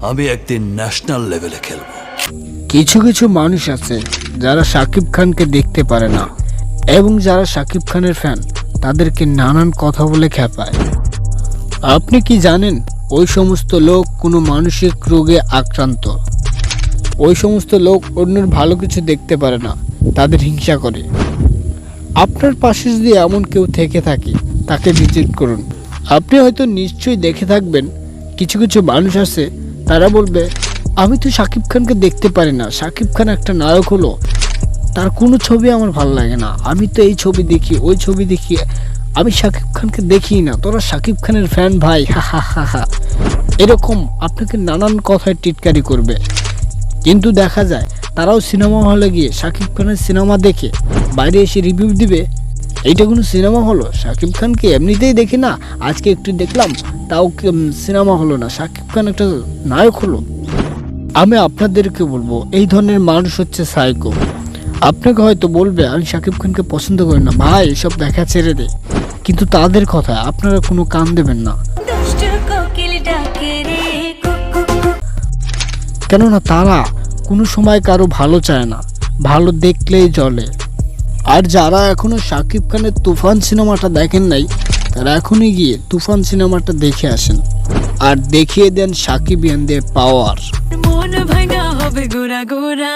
আমি একদিন ন্যাশনাল লেভেলে খেলবো। কিছু কিছু মানুষ আছে যারা শাকিব খানকে দেখতে পারে না, এবং যারা শাকিব খানের ফ্যান তাদেরকে নানান কথা বলে খেপায়। আপনি কি জানেন ওই সমস্ত লোক কোনো মানসিক রোগে আক্রান্ত? ওই সমস্ত লোক অন্যের ভালো কিছু দেখতে পারে না, তাদের হিংসা করে। আপনার পাশে যদি এমন কেউ থেকে থাকে তাকে ভিজিট করুন। আপনি হয়তো নিশ্চয়ই দেখে থাকবেন কিছু কিছু মানুষ আছে, তারা বলবে আমি তো শাকিব খানকে দেখতে পারি না, শাকিব খান একটা নায়ক হলো, তার কোনো ছবি আমার ভালো লাগে না, আমি তো এই ছবি দেখি ওই ছবি দেখি, আমি শাকিব খানকে দেখি না, তোরা শাকিব খানের ফ্যান ভাই, হা হা হা হা। এরকম আপনাকে নানান কথায় টিটকারি করবে। কিন্তু দেখা যায় তারাও সিনেমা হলে গিয়ে শাকিব খানের সিনেমা দেখে বাইরে এসে রিভিউ দিবে, এইটা কোনো সিনেমা হলো? শাকিব খানকে এমনিতেই দেখি না, আজকে একটু দেখলাম, তাও সিনেমা হলো না, শাকিব খান একটা নায়ক হলো। আমি আপনাদেরকে বলবো এই ধরনের মানুষ হচ্ছে সাইকো। আপনাকে হয়তো বলবে আমি শাকিব খানকে পছন্দ করি না, ভাই এসব দেখা ছেড়ে দে, কিন্তু তাদের কথা আপনারা কোনো কান দেবেন না, কেননা তারা কোনো সময় কারো ভালো চায় না, ভালো দেখলেই চলে। আর যারা এখনো শাকিব খানের তুফান সিনেমাটা দেখেন নাই, তারা এখনই গিয়ে তুফান সিনেমাটা দেখে আসেন আর দেখিয়ে দেন সাকিবিয়ানদের পাওয়ার। মন ভাঙা হবে গোরা গোরা।